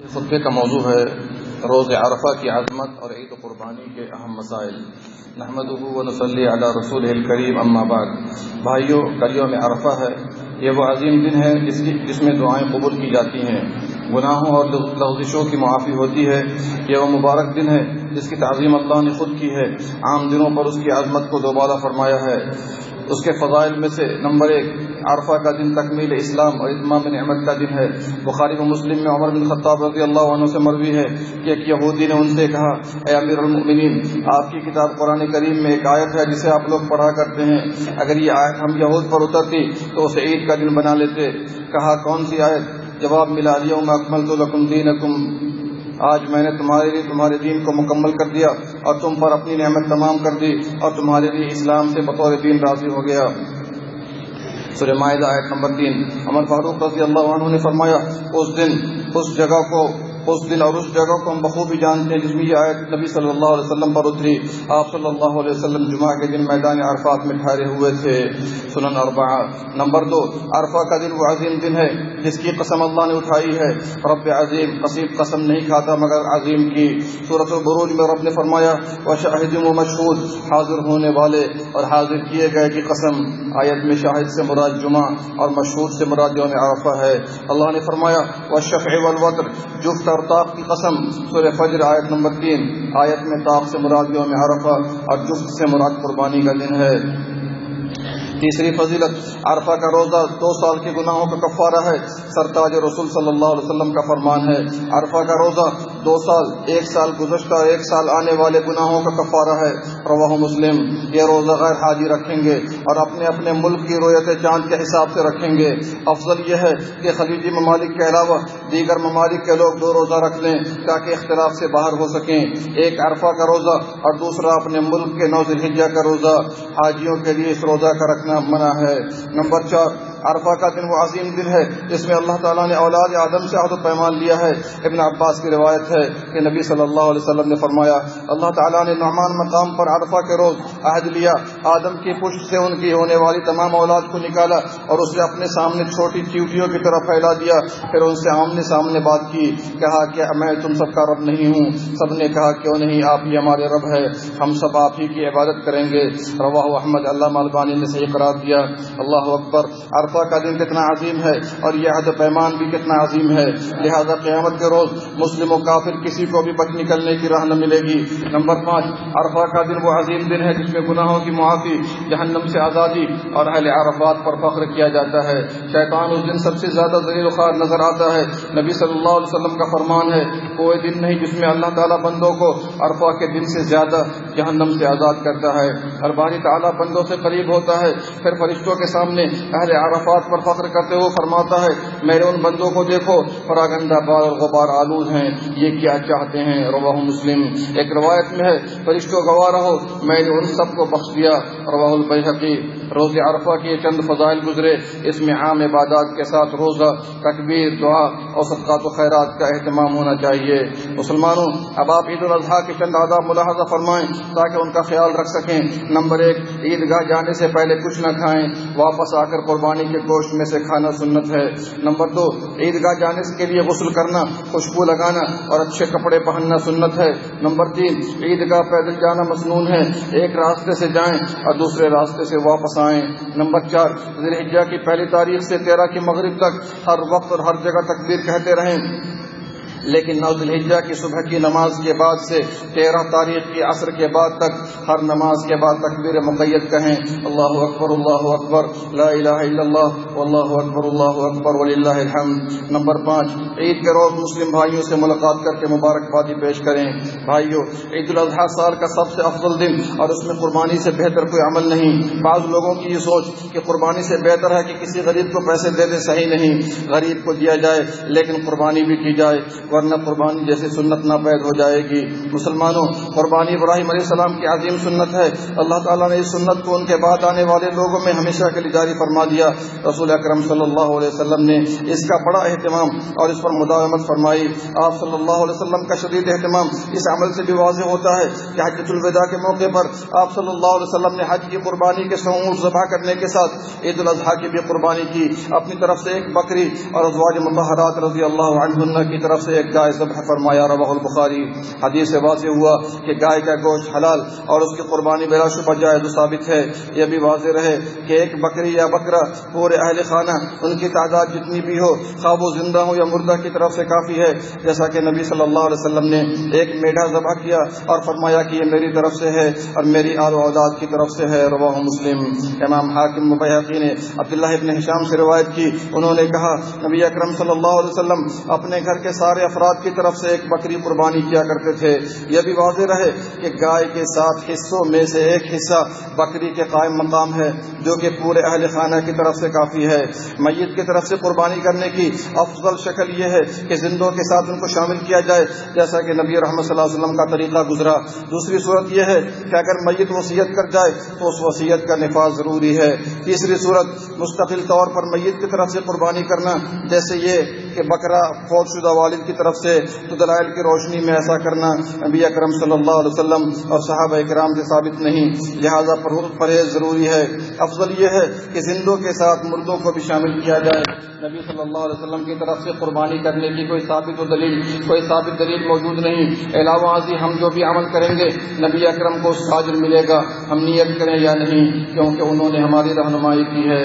خطبے کا موضوع ہے روز عرفہ کی عظمت اور عید قربانی کے اہم مسائل۔ نحمدہ و نصلی علی رسولہ الکریم، اما بعد۔ بھائیو، کل یوم عرفہ ہے۔ یہ وہ عظیم دن ہے جس میں دعائیں قبول کی جاتی ہیں، گناہوں اور لغزشوں کی معافی ہوتی ہے۔ یہ وہ مبارک دن ہے جس کی تعظیم اللہ نے خود کی ہے، عام دنوں پر اس کی عظمت کو دوبارہ فرمایا ہے۔ اس کے فضائل میں سے نمبر 1، عرفہ کا دن تکمیل اسلام اور اتمام نعمت کا دن ہے۔ بخاری و مسلم میں عمر بن خطاب رضی اللہ عنہ سے مروی ہے کہ ایک یہودی نے ان سے کہا، اے امیر المؤمنین، آپ کی کتاب قرآن کریم میں ایک آیت ہے جسے آپ لوگ پڑھا کرتے ہیں، اگر یہ آیت ہم یہود پر اترتی تو اسے عید کا دن بنا لیتے۔ کہا، کون سی آیت؟ جواب ملا، الیوم اکملت لکم دینکم، آج میں نے تمہارے لیے تمہارے دین کو مکمل کر دیا اور تم پر اپنی نعمت تمام کر دی اور تمہارے لیے اسلام سے بطور دین راضی ہو گیا۔ سورہ مائدہ آیت نمبر 3۔ عمر فاروق رضی اللہ عنہ نے فرمایا، اس دن اور اس جگہ کو ہم بخوبی جانتے ہیں جس میں یہ آیت نبی صلی اللہ علیہ وسلم پر اتری۔ آپ صلی اللہ علیہ وسلم جمعہ کے دن میدان عرفات میں ٹھہرے ہوئے تھے۔ سنن 4۔ نمبر 2، عرفہ کا دن وہ عظیم دن ہے جس کی قسم اللہ نے اٹھائی ہے۔ رب عظیم قسم نہیں کھاتا مگر عظیم کی۔ سورۃ البروج میں رب نے فرمایا، وشاہد و مشہود، حاضر ہونے والے اور حاضر کیے گئے کی قسم۔ آیت میں شاہد سے مراد جمعہ اور مشہود سے مراد یوم عرفہ ہے۔ اللہ نے فرمایا، والشفع والوتر، جفت اور طاق کی قسم۔ سورہ فجر آیت نمبر 3۔ آیت میں طاق سے مراد یوم عرفہ اور جفت سے مراد قربانی کا دن ہے۔ تیسری فضیلت، عرفہ کا روزہ 2 سال کے گناہوں کا کفارہ ہے۔ سرتاج رسول صلی اللہ علیہ وسلم کا فرمان ہے، عرفہ کا روزہ 2 سال، 1 سال گزشتہ اور 1 سال آنے والے گناہوں کا کفارہ ہے۔ رواہ مسلم۔ یہ روزہ غیر حاجی رکھیں گے اور اپنے اپنے ملک کی رویت چاند کے حساب سے رکھیں گے۔ افضل یہ ہے کہ خلیجی ممالک کے علاوہ دیگر ممالک کے لوگ 2 روزہ رکھ لیں تاکہ اختلاف سے باہر ہو سکیں، ایک عرفہ کا روزہ اور دوسرا اپنے ملک کے 9 ذی الحجہ کا روزہ۔ حاجیوں کے لیے اس روزہ کا رکھنا منع ہے۔ نمبر 4، عرفہ کا دن وہ عظیم دن ہے جس میں اللہ تعالیٰ نے اولاد آدم سے عہد و پیمان لیا ہے۔ ابن عباس کی روایت ہے کہ نبی صلی اللہ علیہ وسلم نے فرمایا، اللہ تعالیٰ نے نعمان مقام پر عرفہ کے روز عہد لیا، آدم کی پشت سے ان کی ہونے والی تمام اولاد کو نکالا اور اسے اپنے سامنے چھوٹی چیوٹیوں کی طرح پھیلا دیا، پھر ان سے آمنے سامنے بات کی، کہا کہ میں تم سب کا رب نہیں ہوں؟ سب نے کہا، کیوں نہیں، آپ ہی ہمارے رب ہے، ہم سب آپ ہی کی عبادت کریں گے۔ رواہ احمد۔ علامہ البانی نے صحیح قرار دیا۔ اللہ اکبر۔ عرفہ کا دن کتنا عظیم ہے اور یہ عہد و پیمان بھی کتنا عظیم ہے، لہذا قیامت کے روز مسلم و کافر کسی کو بھی بچ نکلنے کی راہ نہ ملے گی۔ نمبر 5، عرفہ کا دن وہ عظیم دن ہے جس میں گناہوں کی معافی، جہنم سے آزادی اور اہل عرفات پر فخر کیا جاتا ہے۔ شیطان اس دن سب سے زیادہ ذلیل و خوار نظر آتا ہے۔ نبی صلی اللہ علیہ وسلم کا فرمان ہے، کوئی دن نہیں جس میں اللہ تعالیٰ بندوں کو عرفہ کے دن سے زیادہ جہنم سے آزاد کرتا ہے اور باری تعالیٰ بندوں سے قریب ہوتا ہے۔ پھر فرشتوں کے سامنے اہل عرفات پر فخر کرتے ہوئے فرماتا ہے، میرے ان بندوں کو دیکھو، پراگندہ بار اور غبار آلود ہیں، یہ کیا چاہتے ہیں؟ رواہ مسلم۔ ایک روایت میں ہے، فرشتوں گواہ رہو، میں نے ان سب کو بخش دیا۔ رواہ البیہقی۔ روز عرفہ کے چند فضائل گزرے، اس میں عام عبادات کے ساتھ روزہ، تکبیر، دعا اور صدقات و خیرات کا اہتمام ہونا چاہیے۔ مسلمانوں، اب آپ عید الاضحیٰ کے چند آداب ملاحظہ فرمائیں تاکہ ان کا خیال رکھ سکیں۔ نمبر 1، عیدگاہ جانے سے پہلے کچھ نہ کھائیں، واپس آ کر قربانی کے گوشت میں سے کھانا سنت ہے۔ نمبر 2، عیدگاہ جانے کے لیے غسل کرنا، خوشبو لگانا اور اچھے کپڑے پہننا سنت ہے۔ نمبر 3، عیدگاہ پیدل جانا مسنون ہے، ایک راستے سے جائیں اور دوسرے راستے سے واپس آئیں۔ نمبر 4، ذی الحجہ کی پہلی تاریخ سے 13 کی مغرب تک ہر وقت اور ہر جگہ تکبیر کہتے رہیں، لیکن 9 ذی الحجہ کی صبح کی نماز کے بعد سے 13 تاریخ کی عصر کے بعد تک ہر نماز کے بعد تکبیر مقید کہیں، اللہ اکبر لا الہ الا اللہ واللہ اکبر وللہ الحمد۔ نمبر 5، عید کے روز مسلم بھائیوں سے ملاقات کر کے مبارکبادی پیش کریں۔ بھائیوں، عید الاضحیٰ سال کا سب سے افضل دن اور اس میں قربانی سے بہتر کوئی عمل نہیں۔ بعض لوگوں کی یہ سوچ کہ قربانی سے بہتر ہے کہ کسی غریب کو پیسے دے دیں، صحیح نہیں، غریب کو دیا جائے لیکن قربانی بھی کی جائے، ورنہ قربانی جیسی سنت ناپید ہو جائے گی۔ مسلمانوں، قربانی ابراہیم علیہ السلام کی عظیم عظیم سنت ہے. اللہ تعالیٰ نے اس سنت کو ان کے بعد آنے والے لوگوں میں ہمیشہ کے لیے جاری فرما دیا. رسول اکرم صلی اللہ علیہ وسلم نے اس کا بڑا اہتمام اور اس پر مداومت فرمائی. آپ صلی اللہ علیہ وسلم کا شدید اہتمام اس عمل سے بھی واضح ہوتا ہے کہ حجۃ الوداع کے موقع پر آپ صلی اللہ علیہ وسلم نے حج کی قربانی کے 100 اونٹ ذبح کرنے کے ساتھ عید الاضحیٰ کی بھی قربانی کی. اپنی طرف سے ایک بکری اور ازواج مطہرات رضی اللہ عنہن کی طرف سے ایک گائے ذبح فرمایا. رواہ البخاری. حدیث سے واضح ہوا کہ گائے کا گوشت حلال اور اس کی قربانی بلا شبہ جائز ثابت ہے. یہ بھی واضح رہے کہ ایک بکری یا بکرا پورے اہل خانہ ان کی تعداد جتنی بھی ہو، خواہ وہ زندہ ہو یا مردہ، کی طرف سے کافی ہے. جیسا کہ نبی صلی اللہ علیہ وسلم نے ایک میڈھا ذبح کیا اور فرمایا کہ یہ میری طرف سے ہے اور میری آل و اولاد کی طرف سے ہے. رواہ مسلم. امام حاکم و بیہقی نے عبداللہ ابن ہشام سے روایت کی، انہوں نے کہا نبی اکرم صلی اللہ علیہ وسلم اپنے گھر کے سارے افراد کی طرف سے ایک بکری قربانی کیا کرتے تھے. یہ بھی واضح رہے کہ گائے کے 7 حصوں میں سے ایک حصہ بکری کے قائم مقام ہے، جو کہ پورے اہل خانہ کی طرف سے کافی ہے. میت کی طرف سے قربانی کرنے کی افضل شکل یہ ہے کہ زندوں کے ساتھ ان کو شامل کیا جائے، جیسا کہ نبی رحمت صلی اللہ علیہ وسلم کا طریقہ گزرا. دوسری صورت یہ ہے کہ اگر میت وصیت کر جائے تو اس وصیت کا نفاذ ضروری ہے. تیسری صورت مستقل طور پر میت کی طرف سے قربانی کرنا، جیسے یہ کہ بکرا فوت شدہ والد کی طرف سے، تو دلائل کی روشنی میں ایسا کرنا نبی اکرم صلی اللہ علیہ وسلم اور صحابہ کرام سے ثابت نہیں، لہذا پرہیز ضروری ہے. افضل یہ ہے کہ زندوں کے ساتھ مردوں کو بھی شامل کیا جائے. نبی صلی اللہ علیہ وسلم کی طرف سے قربانی کرنے کی کوئی ثابت دلیل موجود نہیں. علاوہ ازیں ہم جو بھی عمل کریں گے نبی اکرم کو اس کا اجر ملے گا، ہم نیت کریں یا نہیں، کیونکہ انہوں نے ہماری رہنمائی کی ہے.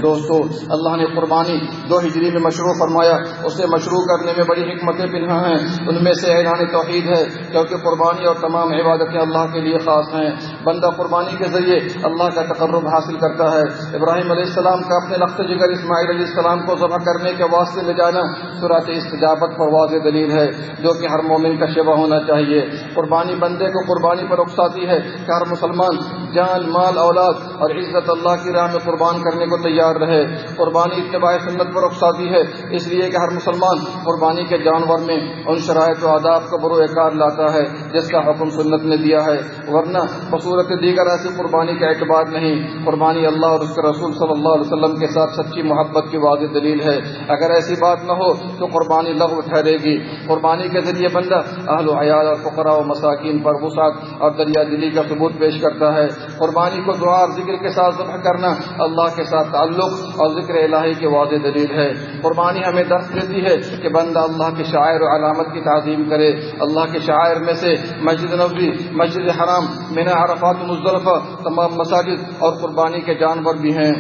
دوستو، اللہ نے قربانی 2 ہجری میں مشروع فرمایا. اسے مشروع کرنے میں بڑی حکمتیں پنہاں ہیں. ان میں سے اعلان توحید ہے، کیونکہ قربانی اور تمام عبادتیں اللہ کے لیے خاص ہیں. بندہ قربانی کے ذریعے اللہ کا تقرب حاصل کرتا ہے. ابراہیم علیہ السلام کا اپنے لخت جگر اسماعیل علیہ السلام کو ذبح کرنے کے واسطے لے جانا سورۃ استجابت پر واضح دلیل ہے، جو کہ ہر مومن کا شیوہ ہونا چاہیے. قربانی بندے کو قربانی پر اکساتی ہے کہ ہر مسلمان جان، مال، اولاد اور عزت اللہ کی راہ میں قربان کرنے کو تیار رہے. قربانی اتباع سنت پر اکساتی ہے، اس لیے کہ ہر مسلمان قربانی کے جانور میں ان شرائط و آداب کو بروئے کار لاتا ہے جس کا حکم سنت نے دیا ہے، ورنہ بصورت دیگر ایسی قربانی کا اعتبار نہیں. قربانی اللہ اور اس کے رسول صلی اللہ علیہ وسلم کے ساتھ سچی محبت کی واضح دلیل ہے. اگر ایسی بات نہ ہو تو قربانی لغو ٹھہرے گی. قربانی کے ذریعے بندہ اہل و عیال اور فقراء و مساکین پر وسعت اور دریا دلی کا ثبوت پیش کرتا ہے. قربانی کو دعا اور ذکر کے ساتھ ذبح کرنا اللہ کے ساتھ تعلق اور ذکر الہی کی واضح دلیل ہے. قربانی ہمیں درس دیتی ہے کہ بندہ اللہ کے شعائر و علامت کی تعظیم کرے. اللہ کے شعائر میں سے مسجد نبوی، مسجد حرام، منی، عرفات، مزدلفہ، تمام مساجد اور قربانی کے جانور بھی ہیں.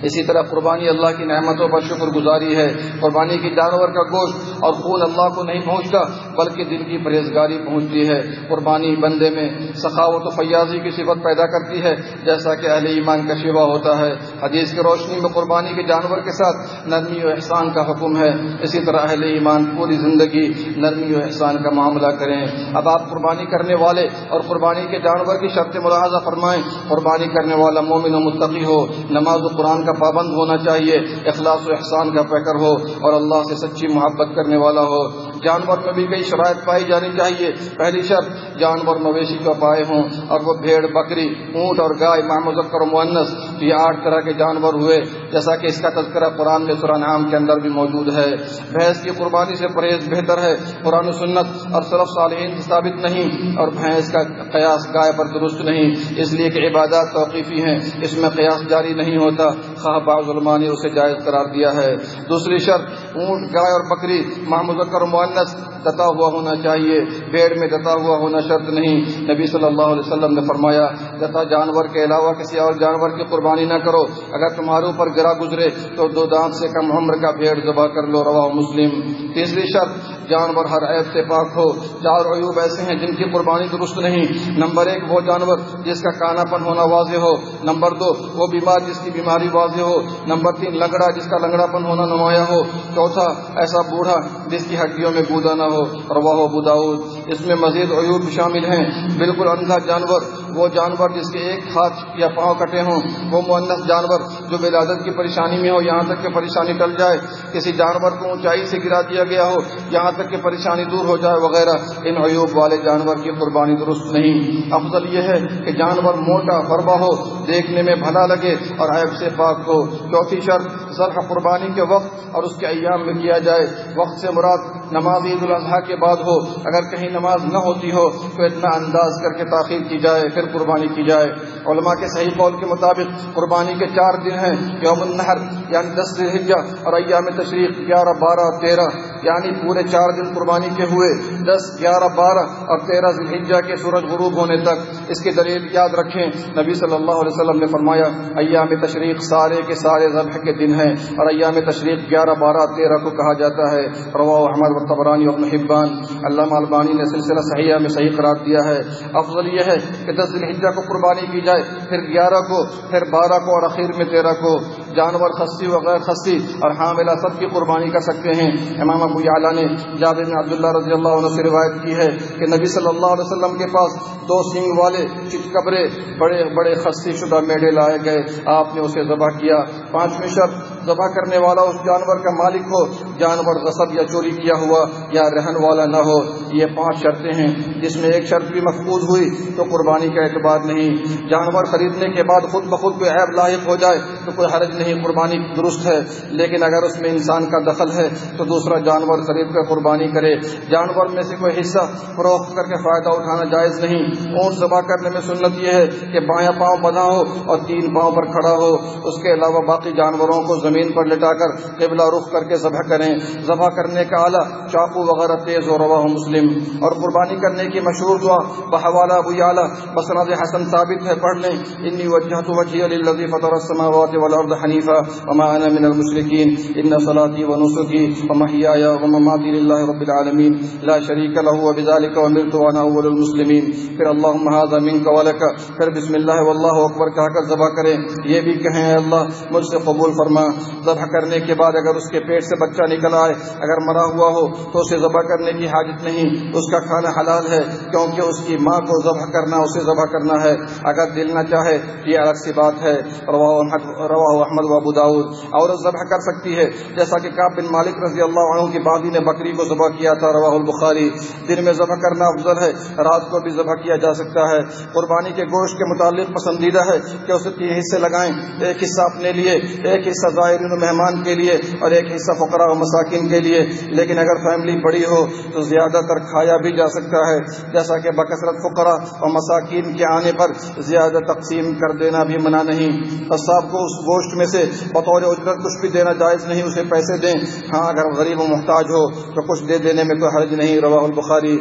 اسی طرح قربانی اللہ کی نعمتوں پر شکر گزاری ہے. قربانی کی جانور کا گوشت اور خون اللہ کو نہیں پہنچتا بلکہ دل کی پرہیزگاری پہنچتی ہے. قربانی بندے میں سخاوت و فیاضی کی صفت پیدا کرتی ہے، جیسا کہ اہل ایمان کا شیوہ ہوتا ہے. حدیث کی روشنی میں قربانی کے جانور کے ساتھ نرمی و احسان کا حکم ہے. اسی طرح اہل ایمان پوری زندگی نرمی و احسان کا معاملہ کریں. اب آپ قربانی کرنے والے اور قربانی کے جانور کی شرط ملاحظہ فرمائیں. قربانی کرنے والا مومن و متقی ہو، نماز و قرآن کا پابند ہونا چاہیے، اخلاص و احسان کا پیکر ہو اور اللہ سے سچی محبت کرنے والا ہو. جانور میں بھی کئی شرائط پائی جانی چاہیے. پہلی شرط، جانور مویشی کو پائے ہوں اور وہ بھیڑ، بکری، اونٹ اور گائے، ماء مذکر و مؤنث، یہ 8 طرح کے جانور ہوئے، جیسا کہ اس کا تذکرہ قرآن میں سورہ انعام کے اندر بھی موجود ہے. بھینس کی قربانی سے پرہیز بہتر ہے. قرآن و سنت اور سلف صالحین سے ثابت نہیں، اور بھینس کا قیاس گائے پر درست نہیں، اس لیے کہ عبادات توقیفی ہیں، اس میں قیاس جاری نہیں ہوتا، خواہ بعض علماء نے اسے جائز قرار دیا ہے. دوسری شرط، اونٹ، گائے اور بکری ماء مذکر و مؤنث دتا ہوا ہونا چاہیے. بھیڑ میں دتا ہوا ہونا شرط نہیں. نبی صلی اللہ علیہ وسلم نے فرمایا، دتا جانور کے علاوہ کسی اور جانور کی قربانی نہ کرو. اگر تمہارے اوپر گرا گزرے تو 2 دانت سے کم عمر کا بھیڑ ذبح کر لو. رواہ مسلم. تیسری شرط، جانور ہر عیب سے پاک ہو. 4 عیوب ایسے ہیں جن کی قربانی درست نہیں. نمبر 1، وہ جانور جس کا کانا پن ہونا واضح ہو. نمبر 2، وہ بیمار جس کی بیماری واضح ہو. نمبر 3، لنگڑا جس کا لنگڑا پن ہونا نمایاں ہو. چوتھا، ایسا بوڑھا جس کی ہڈیوں میں گودا نہ ہو. رواہ ابو داؤد. اس میں مزید عیوب شامل ہیں. بالکل اندھا جانور، وہ جانور جس کے ایک ہاتھ یا پاؤں کٹے ہوں. وہ مؤنث جانور جو ولادت کی پریشانی میں ہو یہاں تک کہ پریشانی ٹل جائے. کسی جانور کو اونچائی سے گرا دیا گیا ہو یہاں تک کہ پریشانی دور ہو جائے وغیرہ، ان عیوب والے جانور کی قربانی درست نہیں۔ افضل یہ ہے کہ جانور موٹا فربا ہو، دیکھنے میں بھلا لگے اور عیب سے پاک ہو۔ چوتھی شرط ذبح قربانی کے وقت اور اس کے ایام میں کیا جائے۔ وقت سے مراد نماز عید الاضحیٰ کے بعد ہو، اگر کہیں نماز نہ ہوتی ہو تو اتنا انداز کر کے تاخیر کی جائے، پھر قربانی کی جائے۔ علماء کے صحیح قول کے مطابق قربانی کے 4 دن ہیں، یوم النحر یعنی 10 ذی الحجہ، اور ایام تشریق 11، 12، 13، یعنی پورے 4 دن قربانی کے ہوئے، 10، 11، 12 اور 13 ذی الحجہ کے سورج غروب ہونے تک۔ اس کی دلیل یاد رکھیں، نبی صلی اللہ علیہ وسلم نے فرمایا ایام تشریق سارے کے سارے ذبح کے دن ہیں، اور ایام تشریق 11، 12، 13 کو کہا جاتا ہے۔ رواه احمد والطبرانی وابن حبان۔ علامہ البانی نے سلسلہ صحیحہ میں صحیح قرار دیا ہے۔ افضل یہ ہے کہ 10 ذی الحجہ کو قربانی کی جائے، پھر 11 کو، پھر 12 کو اور اخیر میں 13 کو۔ جانور خصی و غیر خصی اور حاملہ سب کی قربانی کر سکتے ہیں۔ امام ابو یعلا نے جابر بن عبداللہ رضی اللہ عنہ سے روایت کی ہے کہ نبی صلی اللہ علیہ وسلم کے پاس 2 سینگ والے چتکبرے بڑے بڑے خصی شدہ میڑے لائے گئے، آپ نے اسے ذبح کیا۔ 5ویں شرط ذبح کرنے والا اس جانور کا مالک ہو، جانور غصب یا چوری کیا ہوا یا رہن والا نہ ہو۔ یہ 5 شرطیں ہیں، جس میں ایک شرط بھی محفوظ ہوئی تو قربانی کا اعتبار نہیں۔ جانور خریدنے کے بعد خود بخود کوئی عیب لاحق ہو جائے تو کوئی حرج نہیں، قربانی درست ہے، لیکن اگر اس میں انسان کا دخل ہے تو دوسرا جانور خرید کر قربانی کرے۔ جانور میں سے کوئی حصہ فروخت کر کے فائدہ اٹھانا جائز نہیں۔ اونٹ ذبح کرنے میں سنت یہ ہے کہ بایاں پاؤں بندھا ہو اور 3 پاؤں پر کھڑا ہو، اس کے علاوہ باقی جانوروں کو زمین پر لٹا کر قبلہ رخ کر کے ذبح کریں۔ ذبح کرنے کا آلہ چاقو وغیرہ تیز ہو، رواہ مسلم۔ اور قربانی کرنے کی مشہور دعا بحوالہ ابو یعلا بسند حسن ثابت ہے، پڑھ لیں، انی وجہت وجہی للذی فطر السماوات والارض حنیفا وما انا من المشرکین ان صلاتی ونسکی ومحیایا ومماتی للہ رب العالمین لا شریک له وبذلک امرت وانا اول المسلمین۔ پھر اللہم ھذا منک ولک، پھر بسم اللہ واللہ اکبر کہہ کر ذبح کریں۔ یہ بھی کہیں اے اللہ مجھ سے قبول فرما۔ ذبح کرنے کے بعد اگر اس کے پیٹ سے بچہ نکل آئے، اگر مرا ہوا ہو تو اسے ذبح کرنے کی حاجت نہیں، اس کا کھانا حلال ہے، کیونکہ اس کی ماں کو ذبح کرنا اسے ذبح کرنا ہے۔ اگر دل نہ چاہے یہ الگ سی بات ہے۔ رواہ احمد و ابو داؤد۔ عورت ذبح کر سکتی ہے، جیسا کہ کعب بن مالک رضی اللہ عنہ کی بازی نے بکری کو ذبح کیا تھا، رواہ البخاری۔ دن میں ذبح کرنا افضل ہے، رات کو بھی ذبح کیا جا سکتا ہے۔ قربانی کے گوشت کے متعلق پسندیدہ ہے کہ اسے 3 حصے لگائیں، ایک حصہ اپنے لیے، ایک حصہ زائرین و مہمان کے لیے اور ایک حصہ فقراء و مساکین کے لیے۔ لیکن اگر فیملی بڑی ہو تو زیادہ تر کھایا بھی جا سکتا ہے، جیسا کہ بکثرت فقراء اور مساکین کے آنے پر زیادہ تقسیم کر دینا بھی منع نہیں۔ قصاب کو اس گوشت میں سے بطور اجرت کچھ بھی دینا جائز نہیں، اسے پیسے دیں، ہاں اگر غریب و محتاج ہو تو کچھ دے دینے میں کوئی حرج نہیں، رواہ البخاری۔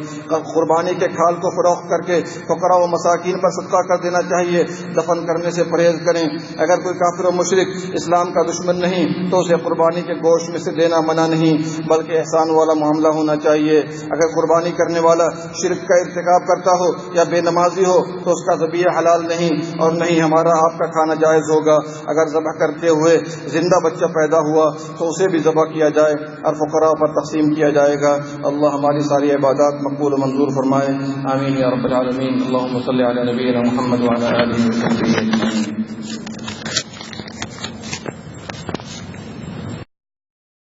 قربانی کے کھال کو فروخت کر کے فقراء و مساکین پر صدقہ کر دینا چاہیے، دفن کرنے سے پرہیز کریں۔ اگر کوئی کافر و مشرک اسلام کا دشمن نہیں تو اسے قربانی کے گوشت میں سے دینا منع نہیں، بلکہ احسان والا معاملہ ہونا چاہیے۔ اگر قربانی کرنے والا شرک کا ارتکاب کرتا ہو یا بے نمازی ہو تو اس کا ذبیحہ حلال نہیں اور نہیں ہمارا آپ کا کھانا جائز ہوگا۔ اگر ذبح کرتے ہوئے زندہ بچہ پیدا ہوا تو اسے بھی ذبح کیا جائے اور فقراء پر تقسیم کیا جائے گا۔ اللہ ہماری ساری عبادات مقبول و منظور فرمائے، آمین یا رب العالمین۔ اللہم صلی علی نبینا محمد وعلی آلہ وصحبہ اجمعین۔